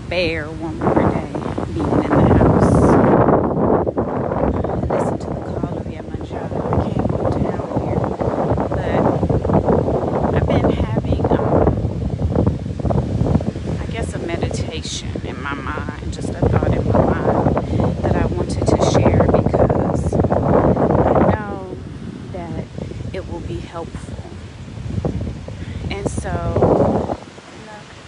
bear one more day being in the house. Listen to the call of Yemanja. I can't go down here, but I've been having, I guess, a meditation in my mind, just a thought in my mind that I wanted to share because I know that it will be helpful. And so,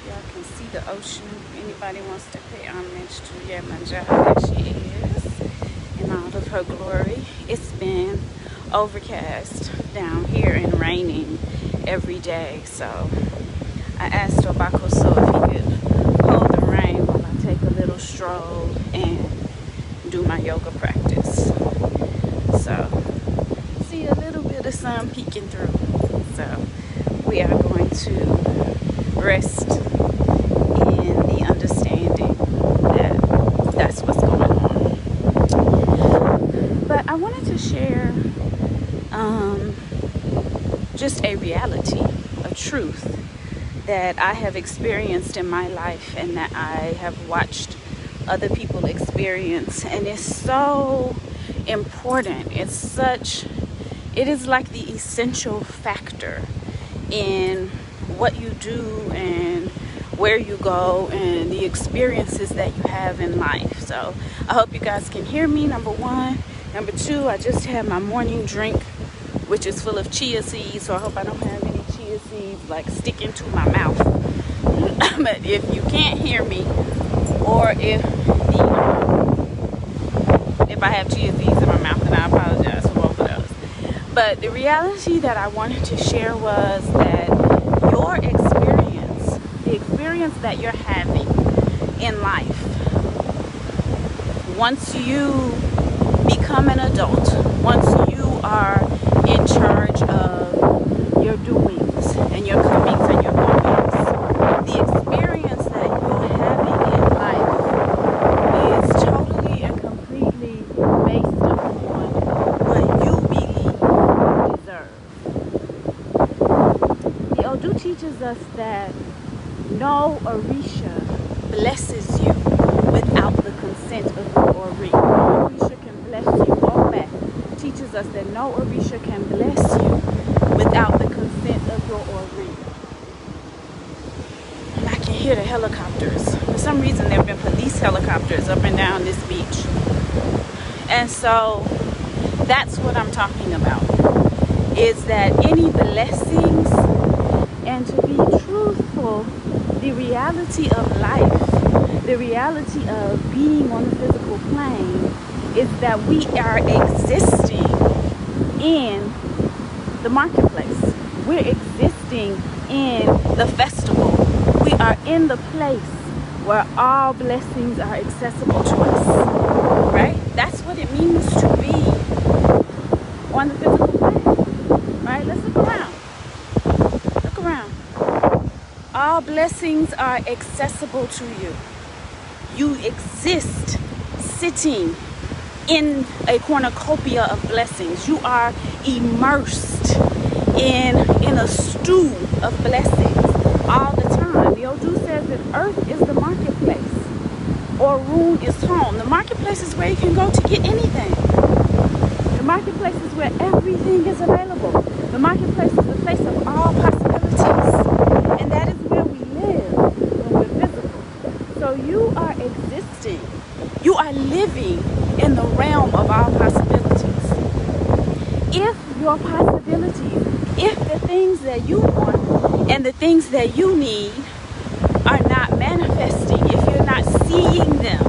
y'all can see the ocean. Anybody wants to pay homage to Yemanja, there she is in all of her glory. It's been overcast down here and raining every day. So I asked Obakoso if he could hold the rain while I take a little stroll and do my yoga practice. So see a little bit of sun peeking through. So we are going to rest in the understanding that that's what's going on. But I wanted to share just a reality, a truth that I have experienced in my life and that I have watched other people experience. And it's so important. It is like the essential factor in what you do and where you go and the experiences that you have in life. So I hope you guys can hear me, number one. Number two, I just had my morning drink, which is full of chia seeds, so I hope I don't have any chia seeds like sticking to my mouth. But if you can't hear me, or if I have chia seeds in my mouth, then I apologize for both of those. But the reality that I wanted to share was that your experience, the experience that you're having in life, once you become an adult, once you are in charge of your doings and your comings and your goings, the experience that you're having in life is totally and completely based upon what you believe you deserve. The Odu teaches us that no Orisha blesses you without the consent of your Ori. No Orisha can bless you. Obe teaches us that no Orisha can bless you without the consent of your Ori. And I can hear the helicopters. For some reason, there have been police helicopters up and down this beach. And so that's what I'm talking about, is that any blessings, and to be truthful, the reality of life, the reality of being on the physical plane is that we are existing in the marketplace. We're existing in the festival. We are in the place where all blessings are accessible to us, right? That's what it means to be on the physical plane, right? Let's look around. Look around. All blessings are accessible to you. You exist sitting in a cornucopia of blessings. You are immersed in a stew of blessings all the time. The Odu says that earth is the marketplace, or Rune is home. The marketplace is where you can go to get anything. The marketplace is where everything is available. The marketplace is the place of all possibilities. And that is where we live when we're physical. So you are existing. You are living in the realm of all possibilities. If your possibilities, if the things that you want and the things that you need are not manifesting, if you're not seeing them,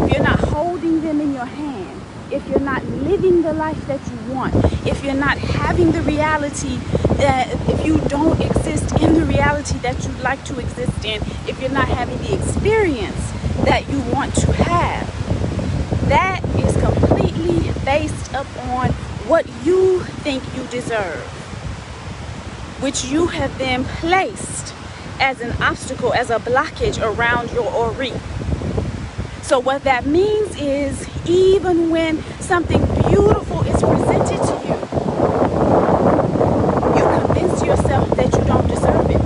if you're not holding them in your hand, if you're not living the life that you want, if you're not having the reality that, if you don't exist in the reality that you'd like to exist in, if you're not having the experience that you want to have, that is completely based upon what you think you deserve, which you have then placed as an obstacle, as a blockage around your Ori. So what that means is, even when something beautiful is presented to you, you convince yourself that you don't deserve it.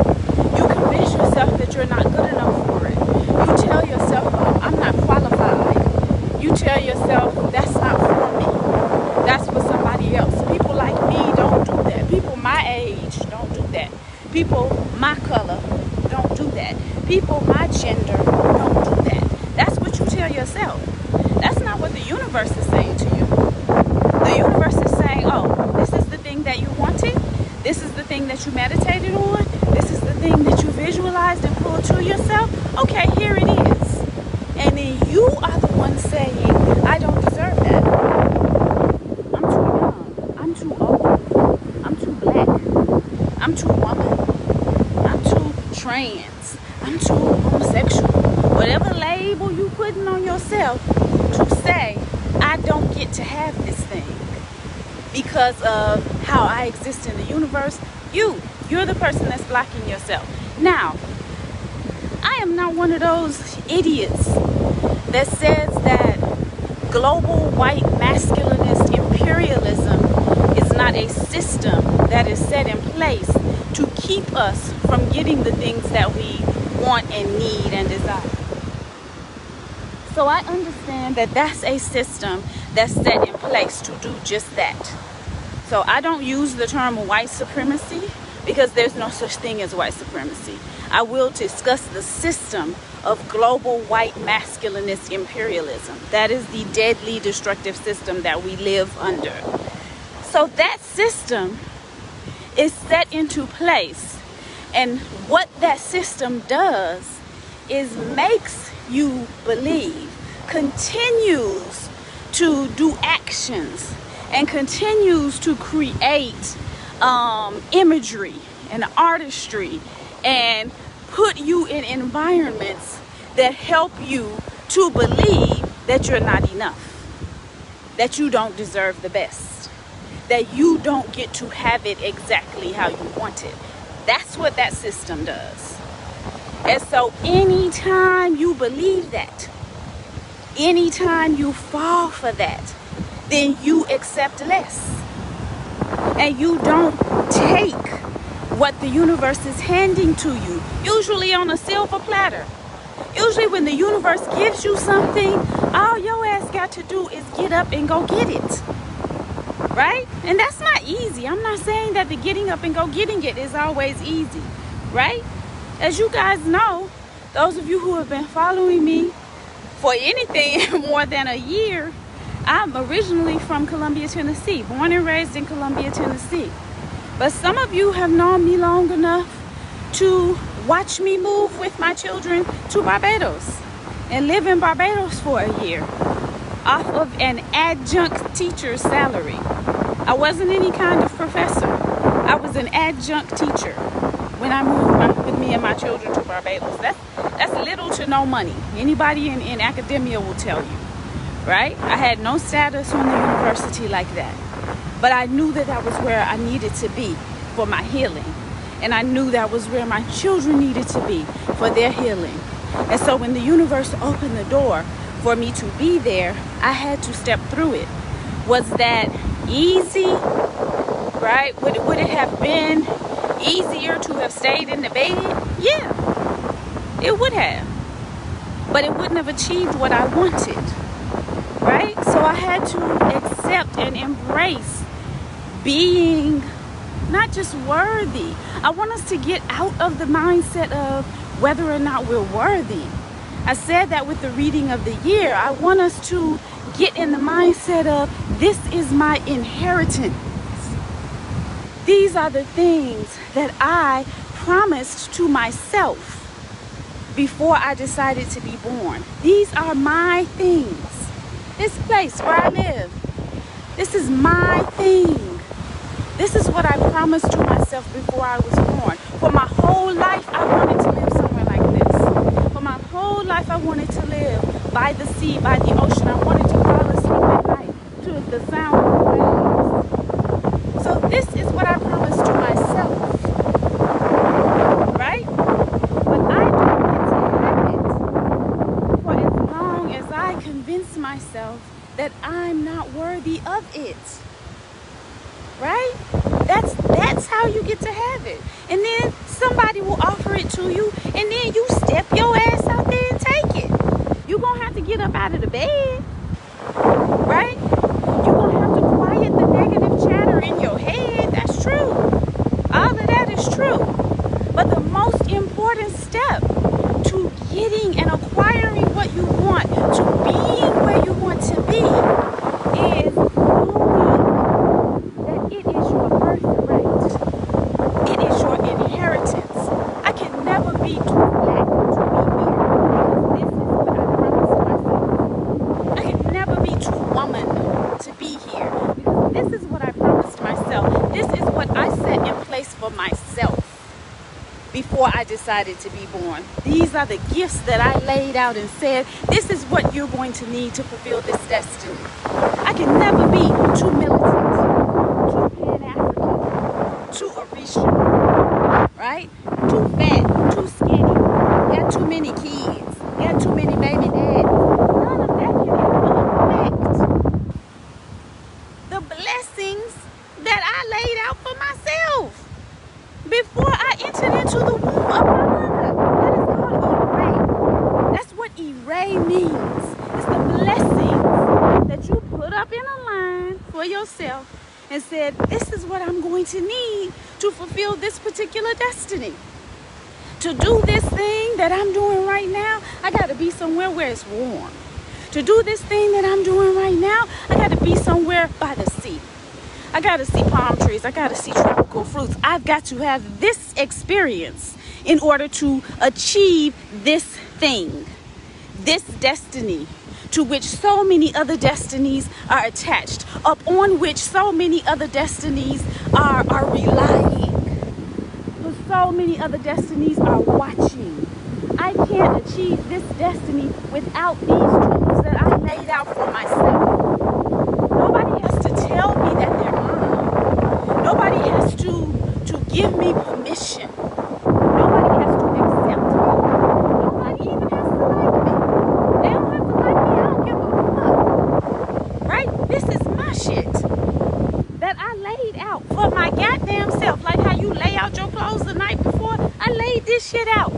You convince yourself that you're not good enough for it. You tell yourself my gender, don't do that. That's what you tell yourself. That's not what the universe is saying to you. The universe is saying, oh, this is the thing that you wanted. This is the thing that you meditated on. This is the thing that you visualized and pulled to yourself. Okay, here it is. And then you are the one saying, I don't deserve that. I'm too young. I'm too old. I'm too black. I'm too woman. I'm too trans. I'm too homosexual. Whatever label you putting on yourself to say, I don't get to have this thing because of how I exist in the universe. You're the person that's blocking yourself. Now, I am not one of those idiots that says that global white masculinist imperialism is not a system that is set in place to keep us from getting the things that we want and need and desire. So I understand that that's a system that's set in place to do just that. So I don't use the term white supremacy because there's no such thing as white supremacy. I will discuss the system of global white masculinist imperialism. That is the deadly destructive system that we live under. So that system is set into place, and what that system does is makes you believe, continues to do actions, and continues to create imagery and artistry and put you in environments that help you to believe that you're not enough, that you don't deserve the best, that you don't get to have it exactly how you want it. That's what that system does. And so anytime you believe that, anytime you fall for that, then you accept less. And you don't take what the universe is handing to you, usually on a silver platter. Usually when the universe gives you something, all your ass got to do is get up and go get it. Right? And that's not easy. I'm not saying that the getting up and go getting it is always easy. Right? As you guys know, those of you who have been following me for anything more than a year, I'm originally from Columbia, Tennessee, born and raised in Columbia, Tennessee. But some of you have known me long enough to watch me move with my children to Barbados and live in Barbados for a year off of an adjunct teacher's salary. I wasn't any kind of professor. I was an adjunct teacher when I moved with me and my children to Barbados. That's little to no money. Anybody in academia will tell you. Right? I had no status on the university like that. But I knew that that was where I needed to be for my healing. And I knew that was where my children needed to be for their healing. And so when the universe opened the door for me to be there, I had to step through it. Was that easy? Right? Would it have been easier to have stayed in the bed? Yeah, it would have. But it wouldn't have achieved what I wanted. Right? So I had to accept and embrace being not just worthy. I want us to get out of the mindset of whether or not we're worthy. I said that with the reading of the year. I want us to get in the mindset of this is my inheritance. These are the things that I promised to myself before I decided to be born. These are my things. This place where I live, this is my thing. This is what I promised to myself before I was born. For my whole life, I wanted to live somewhere like this. For my whole life, I wanted to live by the sea, by the ocean. I wanted to fall asleep at night to the sound of the waves. So this is what I promised to myself. Right? But I don't get to have it for as long as I convince myself that I'm not worthy of it. Right? That's how you get to have it. And then somebody will offer it to you, and then you step your ass out there and take it. You're going to have to get up out of the bed. Right? You're going to have to quiet the negative chatter in your head. That's true. All of that is true. But the most important step to before I decided to be born. These are the gifts that I laid out and said, this is what you're going to need to fulfill this destiny. I can never be too militant, too Pan-African, too Orisha, right? Too fat, too skinny, got too many kids, got too many baby daddies. None of that can ever affect the blessings that I laid out for myself before I entered into the womb of my mother. That is called Iray. That's what Iray means. It's the blessings that you put up in a line for yourself and said, this is what I'm going to need to fulfill this particular destiny. To do this thing that I'm doing right now, I got to be somewhere where it's warm. To do this thing that I'm doing right now, I got to be somewhere by the sea. I got to see palm trees. I got to see tropical fruits. I've got to have this experience in order to achieve this thing, this destiny to which so many other destinies are attached, upon which so many other destinies are relying. So many other destinies are watching. I can't achieve this destiny without these tools that I laid out for myself. Nobody has to tell me that they're mine. Nobody has to give me permission. Nobody has to accept me. Nobody even has to like me. They don't have to like me. I don't give a fuck. Right? This is my shit that I laid out for my goddamn self. Like how you lay out your clothes the night before. I laid this shit out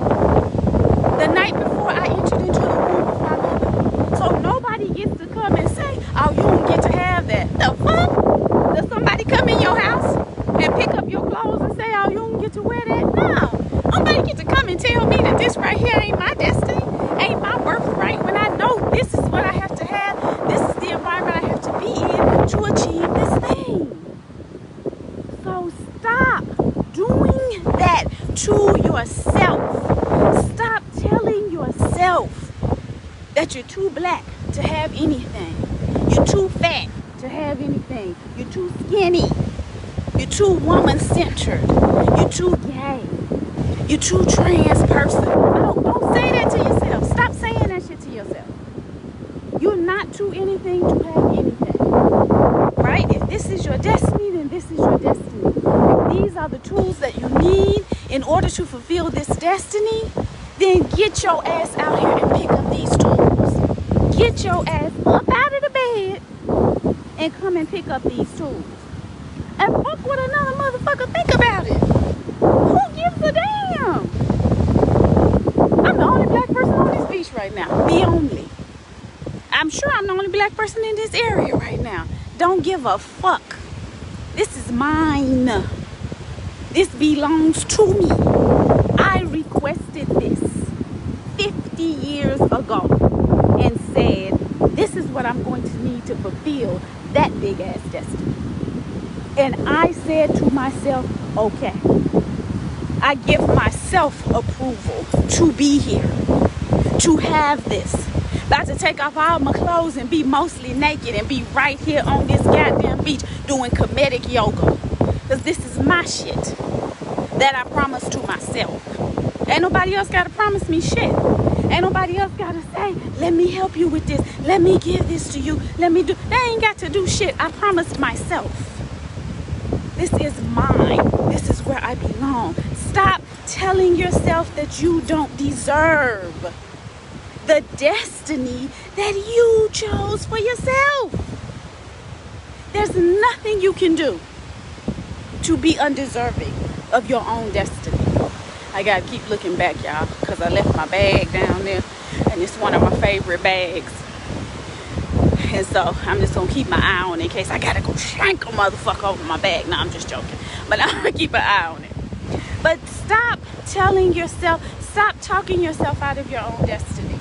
the night before I entered into the womb of my mother. So nobody gets to come and say, oh, you don't get to have that. The fuck? Does somebody come in your house and pick up your clothes and say, oh, you don't get to wear that? No. Nobody get to come and tell me that this right here ain't my destiny, ain't my birthright, when I know this is what I have to have. This is the environment I have to be in to achieve this thing. So stop doing that to yourself. Stop telling yourself that you're too black to have anything. You're too fat to have anything. You're too skinny. You're too woman-centered. You're too gay. You're too trans person. No, don't say that to yourself. Stop saying that shit to yourself. You're not too anything to have anything. Right? If this is your destiny, then this is your destiny. If these are the tools that you need in order to fulfill this destiny, then get your ass out here and pick up these tools. Get your ass up out of the bed and come and pick up these tools. And fuck what another motherfucker think about it. Who gives a damn? I'm the only black person on this beach right now. The only. I'm sure I'm the only black person in this area right now. Don't give a fuck. This is mine. This belongs to me. I requested this 50 years ago and said, this is what I'm going to need to fulfill that big ass destiny. And I said to myself, okay, I give myself approval to be here, to have this. About to take off all my clothes and be mostly naked and be right here on this goddamn beach doing comedic yoga. Because this is my shit that I promised to myself. Ain't nobody else got to promise me shit. Ain't nobody else got to say, let me help you with this. Let me give this to you. Let me do. They ain't got to do shit. I promised myself. This is mine. This is where I belong. Stop telling yourself that you don't deserve the destiny that you chose for yourself. There's nothing you can do to be undeserving of your own destiny. I gotta keep looking back, y'all, because I left my bag down there, and it's one of my favorite bags. And so I'm just gonna keep my eye on it in case I gotta go shank a motherfucker over my bag. No, I'm just joking, but I'm gonna keep an eye on it. But stop telling yourself, stop talking yourself out of your own destiny.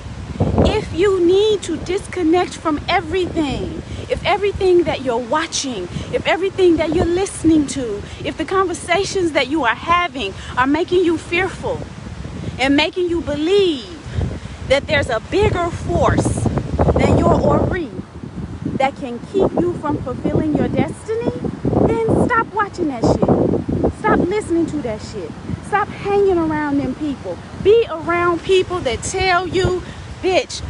If you need to disconnect from everything, if everything that you're watching, if everything that you're listening to, if the conversations that you are having are making you fearful and making you believe that there's a bigger force than your Ori that can keep you from fulfilling your destiny, then stop watching that shit. Stop listening to that shit. Stop hanging around them people. Be around people that tell you, bitch,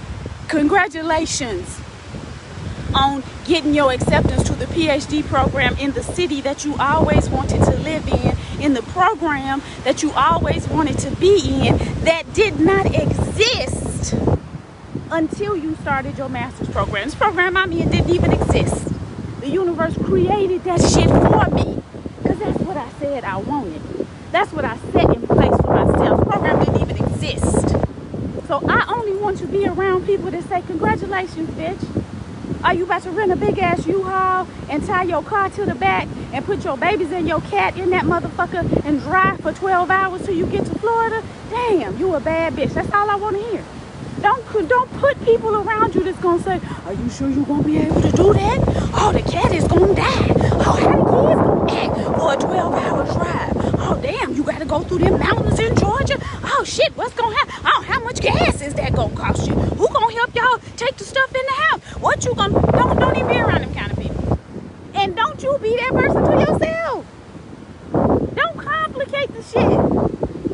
congratulations on getting your acceptance to the PhD program in the city that you always wanted to live in the program that you always wanted to be in, that did not exist until you started your master's program. This program I'm in didn't even exist. The universe created that shit for me because that's what I said I wanted. That's what I set in place for myself. The program didn't even exist. So I only want to be around people that say, congratulations, bitch. Are you about to rent a big ass U-Haul and tie your car to the back and put your babies and your cat in that motherfucker and drive for 12 hours till you get to Florida? Damn, you a bad bitch. That's all I want to hear. Don't put people around you that's gonna say, are you sure you gonna be able to do that? Oh, the cat is gonna die. Oh, how the kids gonna act for a 12-hour drive? Oh, damn, you gotta go through them mountains in Georgia. Oh shit, what's gonna happen? Oh, how much gas is that gonna cost you? Who gonna help y'all take the stuff in the house? What you gonna don't even be around them kind of people. And don't you be that person to yourself. Don't complicate the shit.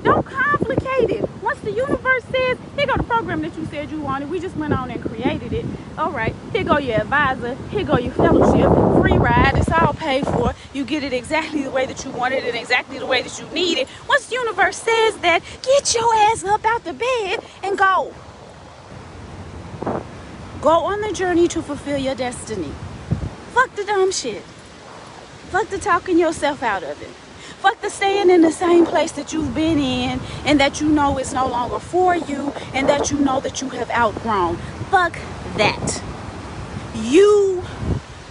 Don't complicate it. Once the universe says, here go the program that you said you wanted, we just went on and created it. All right, here go your advisor, here go your fellowship, free ride, it's all paid for. You get it exactly the way that you wanted it and exactly the way that you need it. Once the universe says that, get your ass up out the bed and go. Go on the journey to fulfill your destiny. Fuck the dumb shit. Fuck the talking yourself out of it. Fuck the staying in the same place that you've been in and that you know is no longer for you and that you know that you have outgrown. Fuck that. You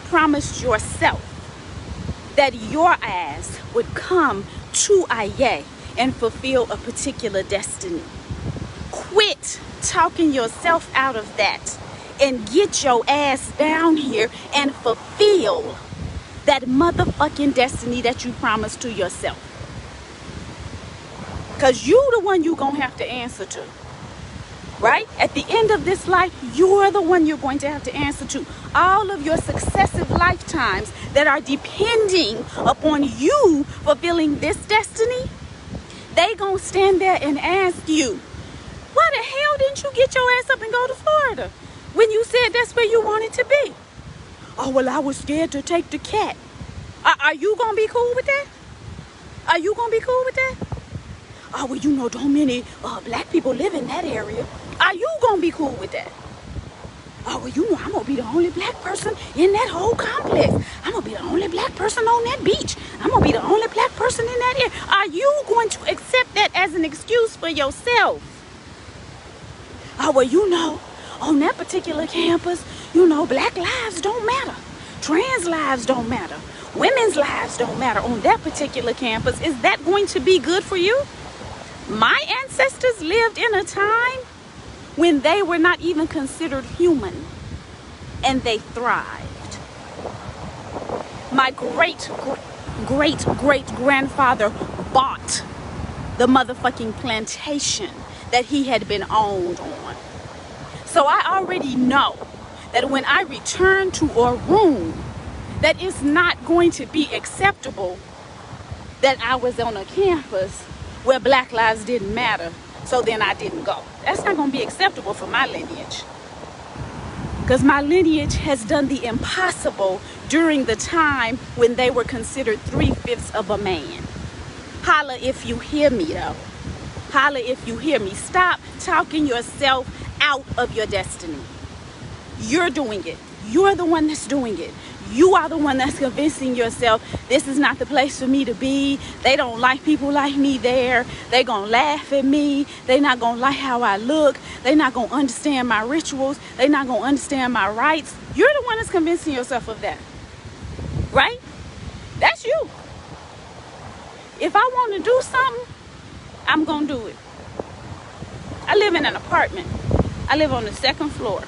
promised yourself that your ass would come to Aye and fulfill a particular destiny. Quit talking yourself out of that and get your ass down here and fulfill that motherfucking destiny that you promised to yourself. Because you the one you gonna have to answer to. Right? At the end of this life, you're the one you're going to have to answer to. All of your successive lifetimes that are depending upon you fulfilling this destiny, they gonna stand there and ask you, why the hell didn't you get your ass up and go to Florida when you said that's where you wanted to be? Oh, well, I was scared to take the cat. Are you going to be cool with that? Are you going to be cool with that? Oh, well, you know, don't many black people live in that area. Are you going to be cool with that? Oh, well, you know, I'm going to be the only black person in that whole complex. I'm going to be the only black person on that beach. I'm going to be the only black person in that area. Are you going to accept that as an excuse for yourself? Oh, well, you know, on that particular campus, you know, black lives don't matter. Trans lives don't matter. Women's lives don't matter on that particular campus. Is that going to be good for you? My ancestors lived in a time when they were not even considered human, and they thrived. My great-great-great-grandfather bought the motherfucking plantation that he had been owned on. So I already know that when I return to a room, that it's not going to be acceptable that I was on a campus where black lives didn't matter, so then I didn't go. That's not going to be acceptable for my lineage. Because my lineage has done the impossible during the time when they were considered 3/5 of a man. Holla if you hear me, though. Holla if you hear me. Stop talking yourself out of your destiny. You're doing it. You're the one that's doing it. You are the one that's convincing yourself this is not the place for me to be. They don't like people like me there. They gonna laugh at me. They not gonna like how I look. They not gonna understand my rituals. They not gonna understand my rights. You're the one that's convincing yourself of that. Right? That's you. If I want to do something, I'm gonna do it. I live in an apartment. I live on the 2nd floor.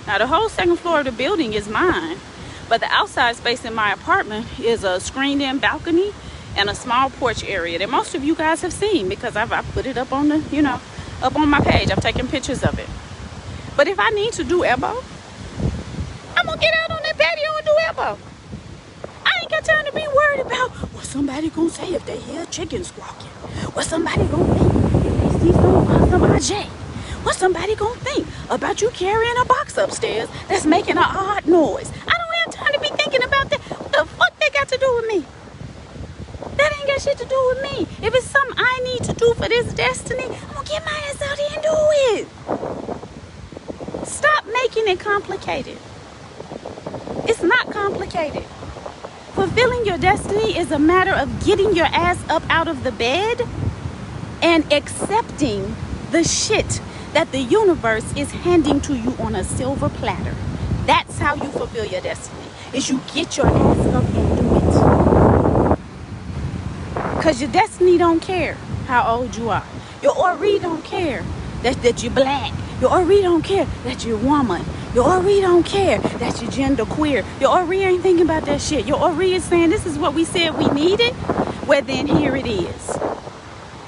Now the whole 2nd floor of the building is mine, but the outside space in my apartment is a screened-in balcony and a small porch area that most of you guys have seen because I've put it up on the, you know, up on my page. I've taken pictures of it. But if I need to do elbow, I'm gonna get out on that patio and do elbow. I ain't got time to be worried about what somebody gonna say if they hear a chicken squawking. What somebody gonna think if they see some AJ. What somebody gonna think about you carrying a box upstairs that's making an odd noise. I don't have time to be thinking about that. What the fuck they got to do with me? That ain't got shit to do with me. If it's something I need to do for this destiny, I'm gonna get my ass out here and do it. Stop making it complicated. It's not complicated. Fulfilling your destiny is a matter of getting your ass up out of the bed and accepting the shit that the universe is handing to you on a silver platter. That's how you fulfill your destiny, is you get your ass up and do it. Because your destiny don't care how old you are. Your Ori don't care that you're black. Your Ori don't care that you're woman. Your Ori don't care that you're gender queer. Your Ori ain't thinking about that shit. Your Ori is saying, this is what we said we needed. Well, then here it is.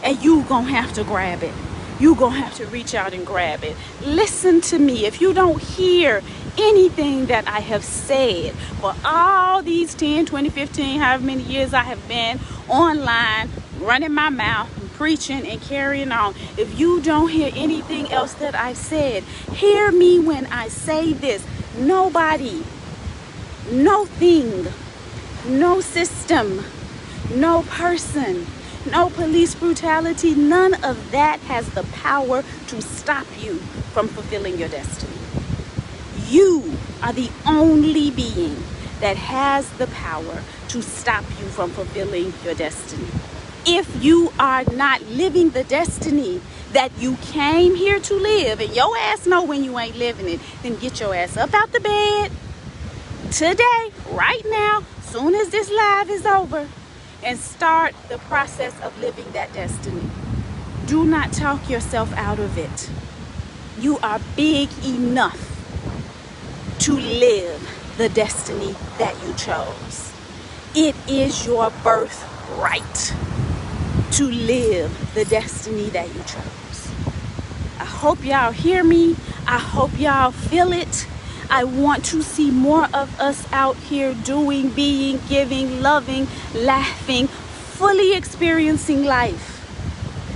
And you gonna have to grab it. You gonna have to reach out and grab it. Listen to me. If you don't hear anything that I have said for all these 10, 20, 15, however many years I have been online, running my mouth, preaching and carrying on. If you don't hear anything else that I've said, hear me when I say this. Nobody, no thing, no system, no person, no police brutality, none of that has the power to stop you from fulfilling your destiny. You are the only being that has the power to stop you from fulfilling your destiny. If you are not living the destiny that you came here to live, and your ass know when you ain't living it, then get your ass up out the bed today, right now, soon as this live is over, and start the process of living that destiny. Do not talk yourself out of it. You are big enough to live the destiny that you chose. It is your birthright to live the destiny that you chose. I hope y'all hear me. I hope y'all feel it. I want to see more of us out here doing, being, giving, loving, laughing, fully experiencing life.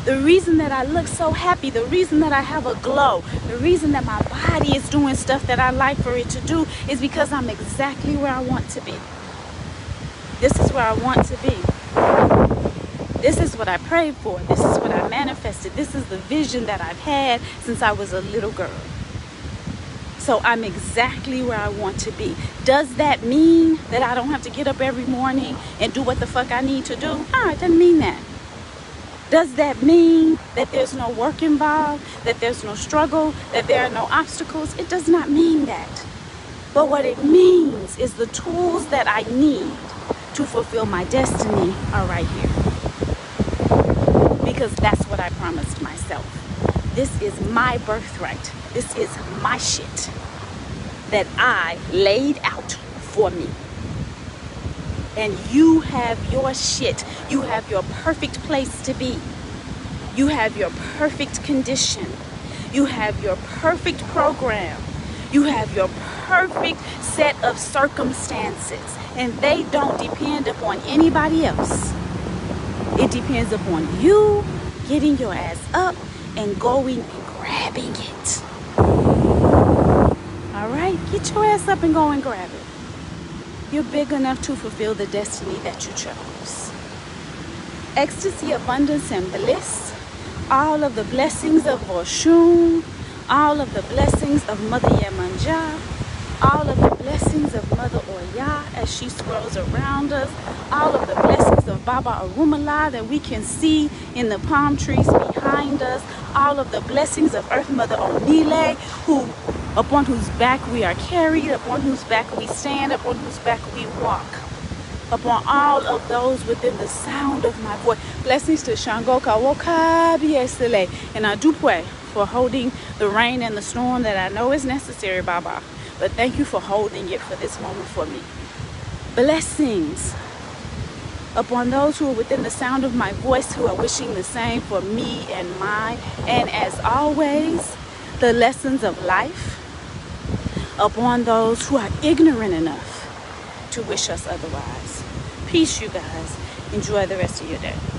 The reason that I look so happy, the reason that I have a glow, the reason that my body is doing stuff that I like for it to do is because I'm exactly where I want to be. This is where I want to be. This is what I prayed for. This is what I manifested. This is the vision that I've had since I was a little girl. So I'm exactly where I want to be. Does that mean that I don't have to get up every morning and do what the fuck I need to do? No, it doesn't mean that. Does that mean that there's no work involved, that there's no struggle, that there are no obstacles? It does not mean that. But what it means is the tools that I need to fulfill my destiny are right here. Because that's what I promised myself. This is my birthright. This is my shit that I laid out for me. And you have your shit. You have your perfect place to be. You have your perfect condition. You have your perfect program. You have your perfect set of circumstances. And they don't depend upon anybody else. It depends upon you getting your ass up and going and grabbing it. All right? Get your ass up and go and grab it. You're big enough to fulfill the destiny that you chose. Ecstasy, abundance, and bliss. All of the blessings of Oshun. All of the blessings of Mother Yemanja. All of the blessings of Mother Oya as she swirls around us. All of the blessings of Baba Arumala that we can see in the palm trees behind us. All of the blessings of Earth Mother Onile, upon whose back we are carried, upon whose back we stand, upon whose back we walk. Upon all of those within the sound of my voice. Blessings to Shango Kawoka Biesele. And I do pray for holding the rain and the storm that I know is necessary, Baba. But thank you for holding it for this moment for me. Blessings upon those who are within the sound of my voice, who are wishing the same for me and mine. And as always, the lessons of life upon those who are ignorant enough to wish us otherwise. Peace, you guys. Enjoy the rest of your day.